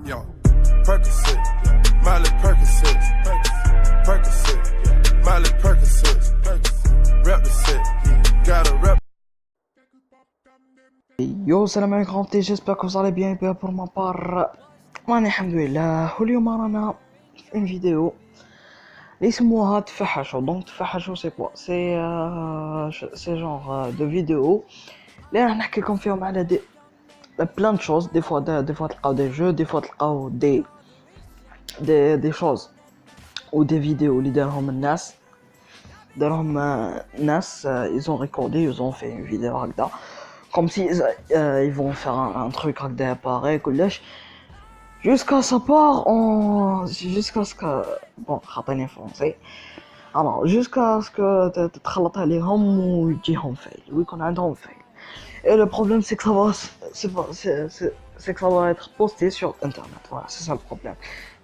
Yo, Percocet, Miley Percocet, Percocet, Miley Percocet, rep the set, gotta rep. Yo, salam alaikum, j'espère que vous allez bien. Bien pour ma part, alhamdoulilah. واليوم رانا في une vidéo اللي اسمها تفحشوا. Donc تفحشوا c'est quoi? C'est genre de vidéo اللي راح نحكي لكم فيهم على plein de choses. Des fois تلقاو des jeux, des fois تلقاو des choses ou des vidéos اللي دارهم الناس ils ont recordé, ils ont fait une vidéo هكذا comme si ils vont faire un truc هكذا pareil كلش jusqu'à ce que bon خاطيني فرونسي alors jusqu'à ce que تتخلط عليهم ويجيهم فايل ويكون عندهم فايل. Et le problème c'est que ça va être posté sur internet. Voilà, c'est ça le problème.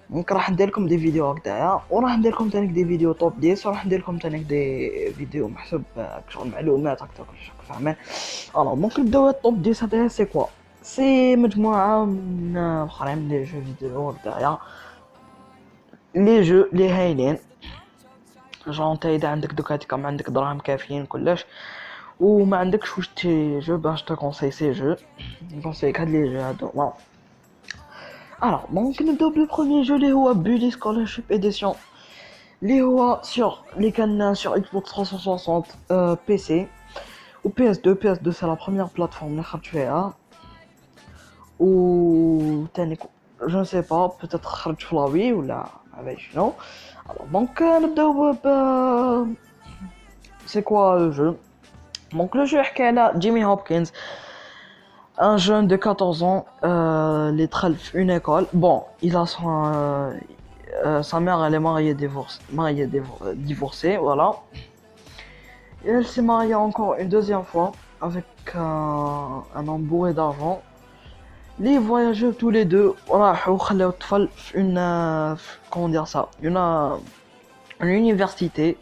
Donc راح ندير لكم دي فيديو هكذايا وراح ندير لكم تانيك دي فيديو توب 10 وراح ندير لكم تانيك دي فيديو محسوب شغل معلومات هكذا كلشي فاهمين. الوغ دونك نبداو التوب 10 هذايا سي كوا؟ سي مجموعه من اخرين من لي جو فيديو هكذايا لي جو لي هايلين جون انت اذا عندك دوك هاديك ما عندك دراهم كافيين كلش وما عندكش واش تي جو باش تكونساي سي جو نكونسايك هاد لي جو هادو. Alors, donc نبداو بلو بروميير جو اللي هو Bully Scholarship Edition اللي هو sur les canaux sur Xbox 360 PC ou PS2 c'est la première plateforme اللي خرج فيها و تاني je ne sais pas peut-être خرج في لاوي ولا ما عرفتش شنو. alors donc نبداو ب c'est quoi le jeu. donc le jeu يحكي على جيمي هوبكنز un jeune de 14 ans les tralf une école. Bon, il a sa mère, elle est divorcée, voilà. Et elle s'est mariée encore une deuxième fois avec un homme bourré d'argent. Les voyageurs tous les deux, comment dire ça, une université.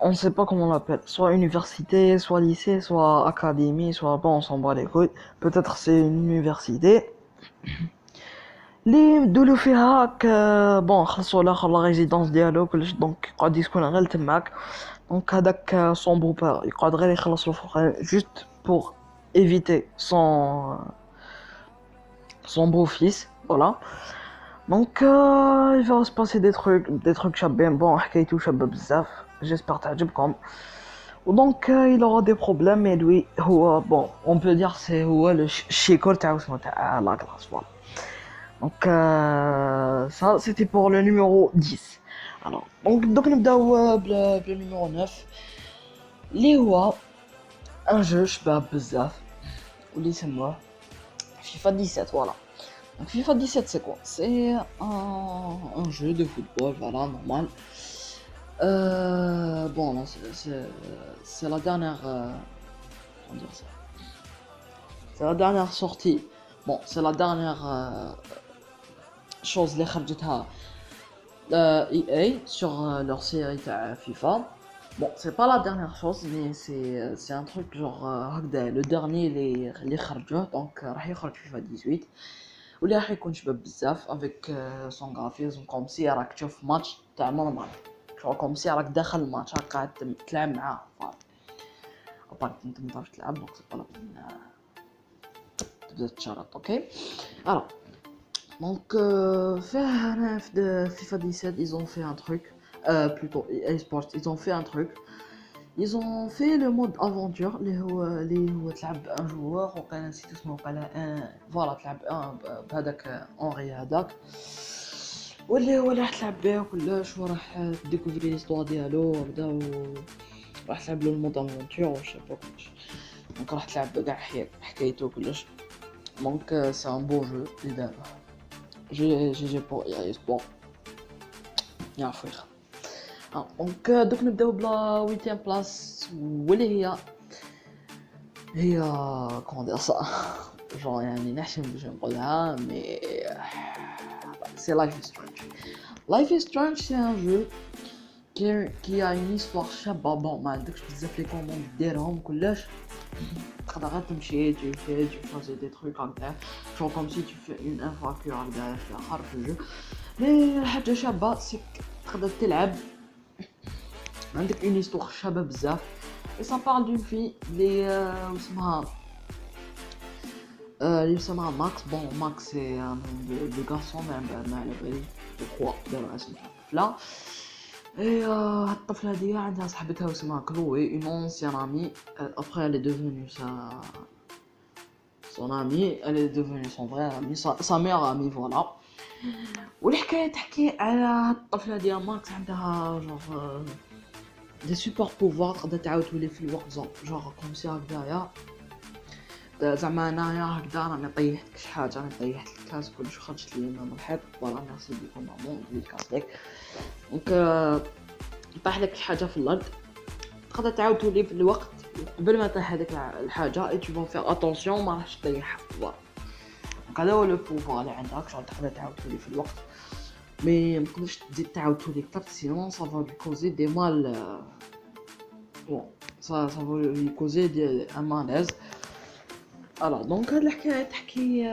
On ne sait pas comment on l'appelle, soit université, soit lycée, soit académie, soit bon, on s'en bat les couilles. Peut-être c'est une université. Les doulou fiha que bon, خلصوا la résidence ديالو كلش donc قاعد يسكن غير تماك. donc هذاك son beau-père يقعد غير يخلص له فوق juste pour éviter son beau-fils, voilà. donc il va se passer des trucs شابين. bon حكايته شابه بزاف. J'espère تعجبكم. Donc il aura des problèmes et lui bon on peut dire c'est le شيكور تاعو اسمه تاع la classe, voilà. donc ça c'était pour le numéro 10. alors donc نبداو بل numéro 9 اللي هو un jeu شباب بزاف واللي يسموه FIFA 17, voilà. donc FIFA 17 c'est quoi? c'est un jeu de football, voilà, normal. Bon là c'est la dernière comment dire ça, c'est la dernière sortie. bon c'est la dernière chose اللي خرجتها EA sur leur série تاع FIFA. bon c'est pas la dernière chose mais c'est un truc genre هكذا le dernier اللي خرجوه. donc راح يخرج FIFA 18 واللي راح يكون شباب بزاف avec son graphisme comme si راك تشوف ماتش تاع نورمال كوم سي راك داخل الماتش قاعد تلعب معاه. ابارت انت ما تعرفش تلعب دونك سي با تبدا تشارط. اوكي alors donc فيه هنا في FIFA 17 ils ont fait un truc plutôt EA Sports ils ont fait un truc. ils ont fait le mode aventure اللي هو تلعب ان جوار وكان نسيت اسمه قال فوالا تلعب بهذاك اونري هذاك واللي هو راح تلعب بيه كلش وراح تديكوفري ليستوار ديالو وبدا راح تلعب له المود افونتور وشابه كلش. دونك راح تلعب كاع حكايته كلش. دونك سي ان بو جو اللي دابا جي بور اي سبور يعرفوا يخ. دونك دوك نبداو بلا 8 بلاص واللي هي كومون دير صا جون يعني نحشم باش نقولها مي c'est Life is Strange. Life is Strange c'est un jeu qui a une histoire شابه. bon ما عندكش بزاف لي كوموند ديرهم كلش تقدر غير تمشي tu choisis des trucs هكذا genre comme si tu fais une invasion هكذا في اخر في الجو. مي حاجه شابه سيك تقدر تلعب عندك اون هيستوار شابه بزاف. et ça parle d'une fille اللي اسمها ماكس. بون ماكس سي ان دو غارسون ما على بالي جو كوا دابا اسمها طفله. اي الطفله هذه عندها صاحبتها اسمها كلوي اون اونسيان امي. après elle est devenue son amie, elle est devenue son vrai ami, sa meilleure amie voilà. والحكايه تحكي على الطفله ديال ماكس عندها جونغ دي سوبر بوفوار تقدر تعاود تولي في الوقت جونغ كوم سي هكذايا. زعما انايا هكذا راني طيحت لك شي حاجه، راني طيحت لك الكاس كلشي خرجت لي من الحيط فوالا ميرسي بيكو مامون ديك كاسليك. دونك طاح لك شي حاجه في الارض تقدر تعاود تولي في الوقت قبل ما طيح هذيك الحاجه اي تو فون فير اتونسيون ما راحش تطيحها فوالا. دونك هذا هو لو بوفوار اللي عندك شغل تقدر تعاود تولي في الوقت مي متقدرش تزيد تعاود تولي كثر سينون سا فا كوزي دي مال بون سا فا كوزي دي ان مالاز. الو دونك هاد الحكايه تحكي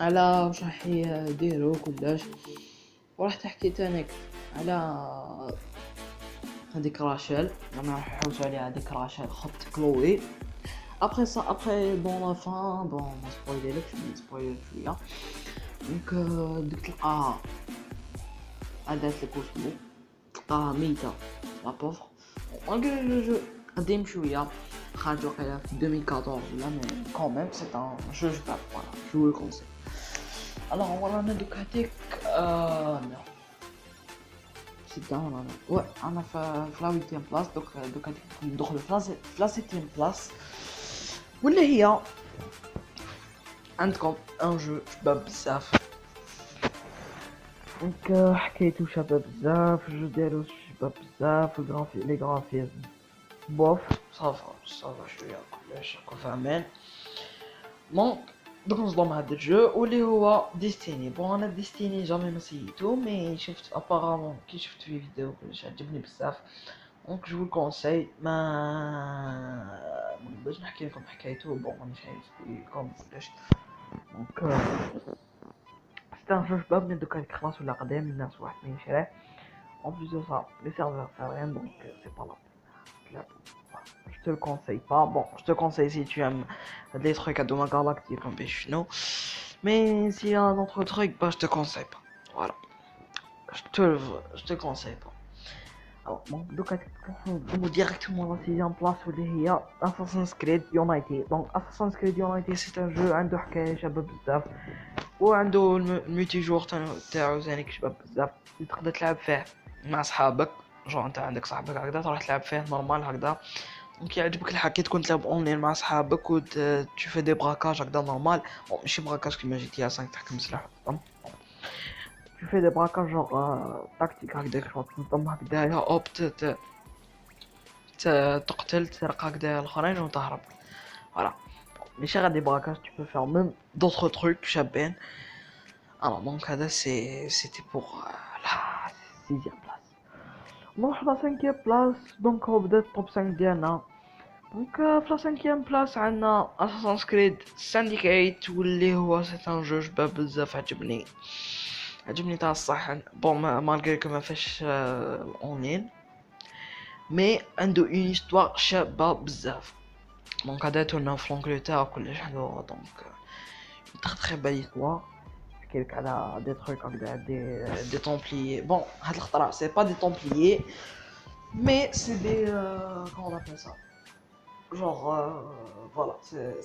على واش راح يديروا كلش، وراح تحكي تانيك على هذيك راشيل زعما راح يحوسوا عليها هذيك راشيل خط كلوي. ابري سا ابري بون لا فان بون ما سبويليلكش نسبويل شويه. دونك ديك تلقاها عادات لك واسمو تلقاها ميتة لا بوفر مالغري لو جو قديم شويه خارج وقيلا في 2014 ولا مي كوميم سي ان جو جباب فوالا جو لو كونسي. الوغ ورانا دوك هاديك سي داون انا وي انا في لا 8 بلاص. دوك هاديك ندخلو في لا 7 بلاص ولا هي عندكم ان جو شباب بزاف. دونك حكايتو شباب بزاف الجو ديالو شباب بزاف لي غرافيزم بوف صافا شويه كلش فاهمين. دونك نصدم هذا الجو واللي هو ديستيني. بون انا ديستيني جامي ما سيتو مي شفت ابارامون كي شفت في فيديو كلش عجبني بزاف. دونك جو كونساي ما باش نحكي لكم حكايته بون ماني شايف لكم كلش. دونك ستان شباب من دوك هاديك خلاص ولا قديم الناس واحد ما يشريه en plus de ça les serveurs ça rien donc c'est pas là. Je te le conseille pas. Bon, je te conseille si tu aimes des trucs à Doma Galactique comme Bechino. Mais s'il y a un autre truc, bah je te conseille pas. Voilà. Je te conseille pas. Alors, bon, donc on va directement à la 6ème place où il y a Assassin's Creed Unity. Donc Assassin's Creed Unity c'est un jeu عنده حكاية شباب بزاف وعنده الملتي جور تاعو زانيك شباب بزاف اللي تقدر تلعب فيه مع صحابك. جو انت عندك صاحبك هكذا تروح تلعب فيه نورمال هكذا. دونك يعجبك الحكي تكون تلعب اونلاين مع صحابك و تشوف دي براكاج هكذا نورمال. بون ماشي براكاج كيما جي تي 5 تحكم سلاح تشوف دي براكاج جونغ تاكتيك هكذاك شغل تنظم هكذايا اوب تقتل تسرق هكذايا الاخرين وتهرب فوالا. ماشي غير دي براكاج tu peux faire même d'autres trucs شابين. alors donc هذا c'était pour la 6ème place. نروح لا 5ème place. دونك هو بدا التوب 5 ديالنا. دونك في لا 5ème place عندنا Assassin's Creed Syndicate واللي هو سي ان جو شباب بزاف عجبني تاع الصح. بون مالغري كو ما فيش اونلاين مي عنده اون هيستوار شابه بزاف. دونك هذا تونا في لونجلتير كلش عنده دونك تخي بال هيستوار نحكي لك على دي تروك هكذا دي طومبليي. بون هاد الخطره سي با دي طومبليي مي سي دي كون ابل سا genre voilà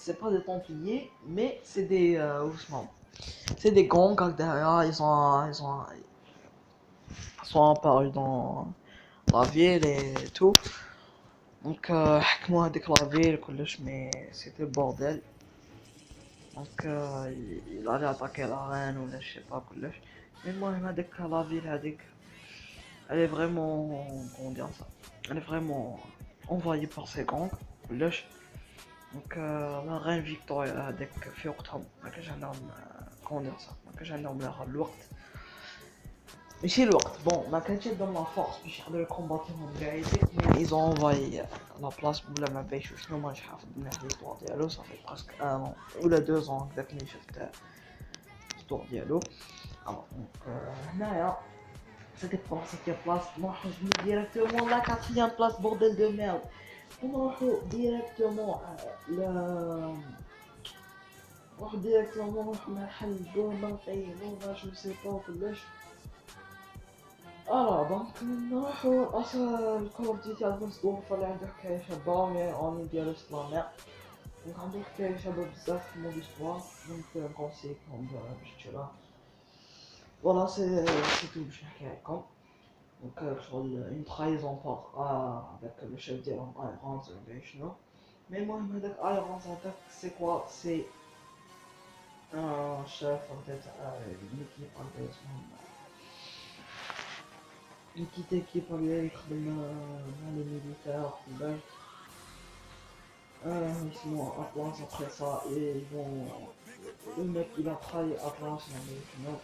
c'est pas des templiers mais c'est des c'est des gangs هكذا. ils sont apparus dans la ville et tout. دونك حكموا هذيك لا فيل كلش مي سيتي بورديل. دونك il allait attaquer la reine ولا je sais pas كلش. المهم هذيك لا فيل هذيك elle est vraiment comment dire ça elle est vraiment envahie par ces gangs كلش. دونك لا reine فيكتوريا هذيك في وقتهم ما كانش عندهم comment dire ça ما كانش عندهم الوقت ماشي الوقت بون ما كانش عندهم لا فورس باش يقدروا يكومباتيهم كاع يزيد مي ايزون انفاي لا بلاص ولا ما بايش شنو مانيش حافظ مليح ليستوار ديالو صافي براسك ان اون ولا 2 ans هكداك ملي شفت ليستوار ديالو الوغ دونك هنايا سيتي بلاص نروحو ديريكتومون لا 4 بلاص بورديل دو ميرد ونروحو ديريكتومون نروحو محل بوما طيبو جو سي با كلش دونك نروحو اصلا كول اوف ديوتي ادفانس وورفير اللي عنده حكايه شابه مي اوني ديالو سلامع دونك عنده حكايه شابه بزاف في مود استوار دونك نكونسيكم باش تشراه فوالا سي تو باش نحكي لكم دونك شغل اون ترايزون باغ هذاك لو شيف ديالهم ايرونز ولا شنو مي المهم هذاك ايرونز هذاك سي كوا سي شيف تاع ليكيب هكا اسمهم une petite équipe اللي يخدم مع لي ميليتير كلش يسموه Atlas après ça ils vont le mec il a trahi Atlas يعني شنو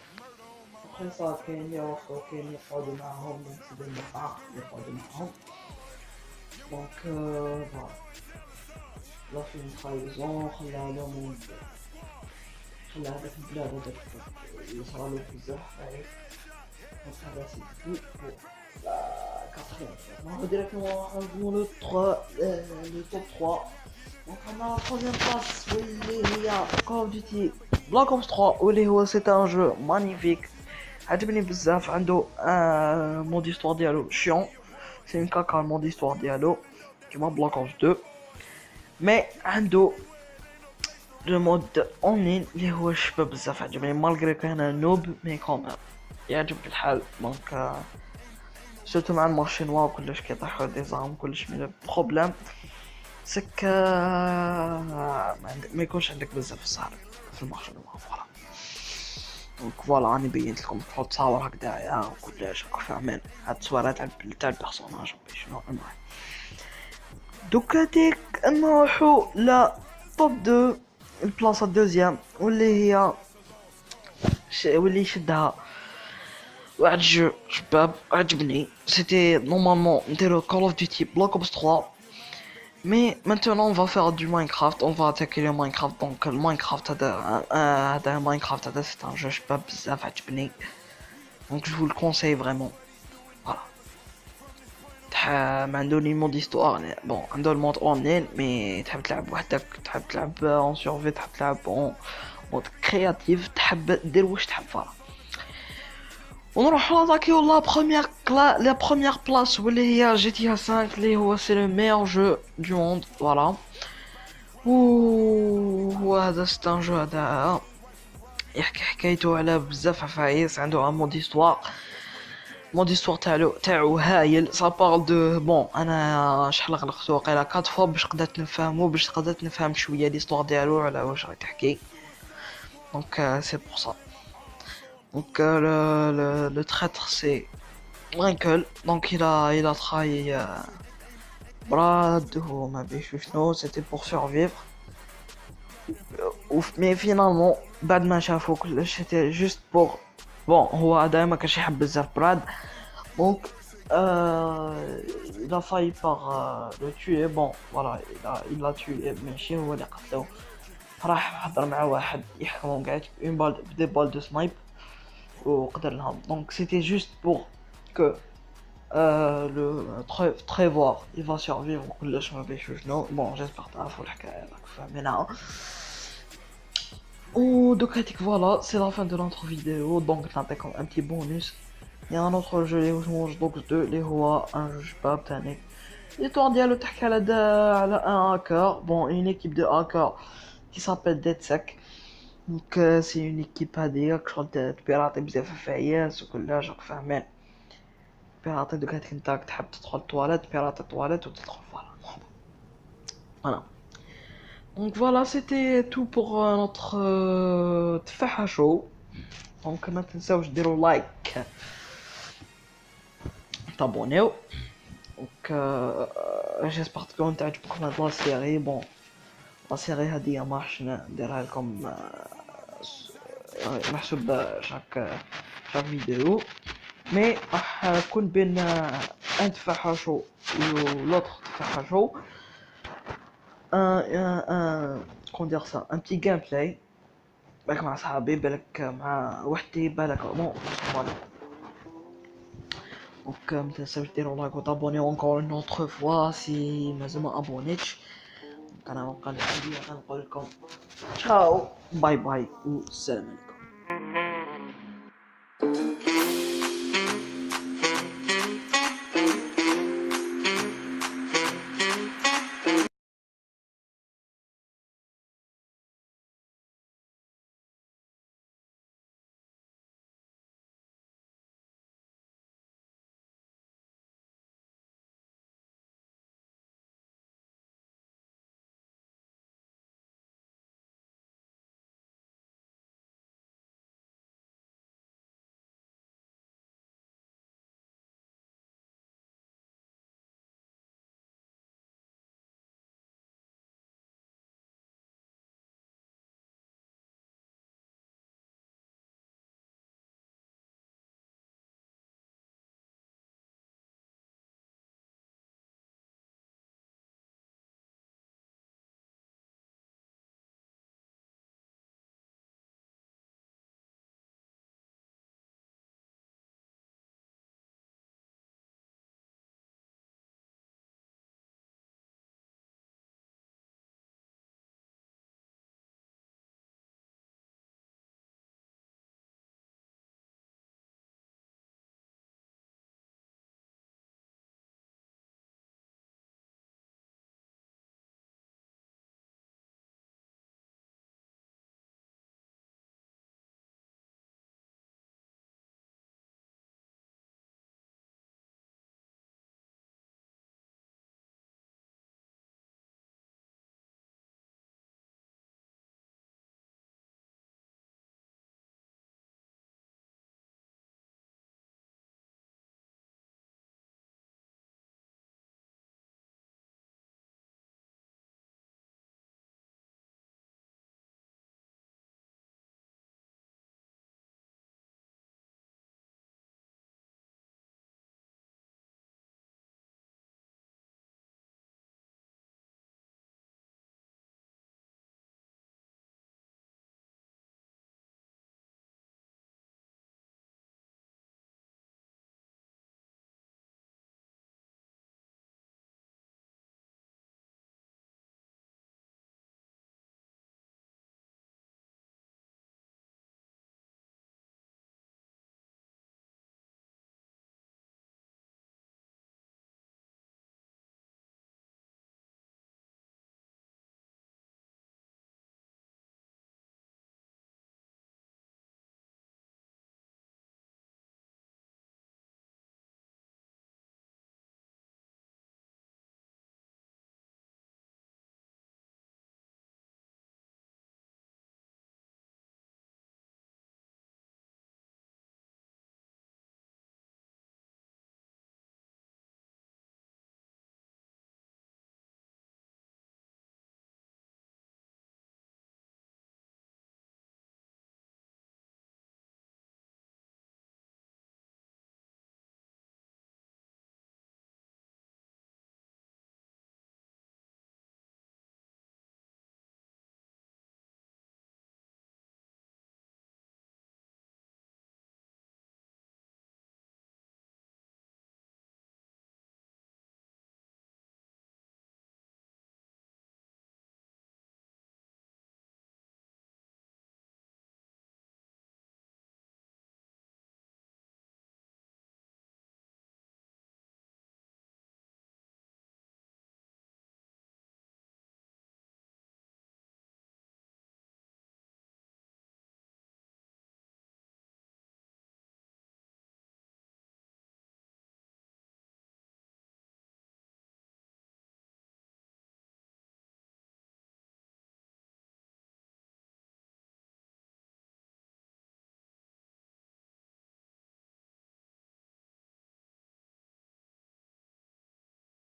après ça كاين يوقفوا كاين يقعدوا معاهم دونك سي دي مقاع يقعدوا معاهم دونك فوالا لا في ترايزون خلى لهم خلى هذاك البلاد هذاك يصرالو بزاف عارف دونك هذا سي tout on va directement le 3, le top 3. Donc on a la première place où il y a Call of Duty Black Ops 3 où c'est un jeu magnifique. عجبني بزاف عنده mode histoire ديالو chiant. C'est une caca le mode histoire ديالو كيما Black Ops 2. Mais عنده le mode en ligne اللي هو شباب بزاف عجبني malgré كان نوب mais quand même يعجبني الحال دونك surtout مع المارشي نوار كلش كيطيحو دي زارم كلش من البروبليم سك ما يكونش عندك بزاف الصحاب في المارشي نوار فوالا دونك فوالا راني بينت لكم تحط تصاور هكذايا وكلش راكو فاهمين هاد التصويرات تاع البيرسوناج شنو المهم دوك هاديك نروحو لا توب 2 البلاصه الدوزيام واللي هي واللي شدها واحد جو شباب عجبني c'était normalement نديرو Call of Duty Black Ops 3 mais maintenant on va faire du Minecraft on va attaquer le Minecraft donc le Minecraft هذا Minecraft هذا c'est un jeu شباب بزاف عجبني donc je vous le conseille vraiment voilà ما عنده لي مود هيستوار بون عنده المود اونلاين مي تحب تلعب وحدك تحب تلعب اون سيرفي تحب تلعب اون مود كرياتيف تحب دير واش تحب فوالا ونروح ناتاكيو لا بروميير بلاص واللي هي جي تي 5 اللي هو سي لو ميور جو دو موند فوالا و هذا سي ان جو هذا يحكي حكايته على بزاف عفايس عنده ان مود هيستوار تاعو هايل سا بارل دو بون انا شحال غلقتو واقيلا 4 فوا باش قدرت نفهمو باش قدرت نفهم شويه ليستوار ديالو على واش راهي تحكي دونك سي بور سا donc le traître c'est Michael donc il a trahi Brad ou ma bichou c'était pour survivre mais finalement بعد ما شافوا كلش c'était juste pour bon هو دائما كان يحب بزاف براد donc il a failli par le tuer bon voilà il l'a tué ماشي هو اللي قتلو راح حضر مع واحد يحكمهم قاعد une balle des balles de snipe وقدر لهم donc c'était juste pour que le Trevor il va survivre كلش ما بيش شنو bon j'espère تعرفوا الحكايه راك فاهمينها donc voilà c'est la fin de notre vidéo donc نعطيكم un petit bonus il y a un autre jeu اللي هو Watch Dogs 2 اللي هو un jeu شباب تاني l'histoire ديالو تحكي على un hacker bon une équipe de hackers qui s'appelle DedSec donc c'est une équipe هذيك شغل تبيراطي بزاف عفايس وكلش راك فاهمين بيراطي دوك هاديك نتا تحب تدخل الطواليت بيراطي الطواليت وتدخل voilà donc voilà c'était tout pour notre تفاحة show donc ما تنساوش ديروا لايك تابونيو donc j'espère تكون تعجبكم هاد لا سيري بون لا سيري هادي ما راحش نديرها لكم محسوب شاك فيديو مي راح كون بين ان تفاحة شو ولوتر تفاحة شو كون دير سا ان بتي جيم بلاي بالك مع صحابي بالك مع وحدي بالك بون دونك متنساوش ديروا لايك وتابونيو encore une autre fois si مازال ما ابونيتش. دونك انا غنبقى لحدي غنقول لكم تشاو باي باي والسلام عليكم.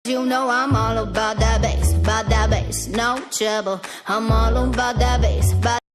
You know I'm all about that bass, no trouble. I'm all about that bass.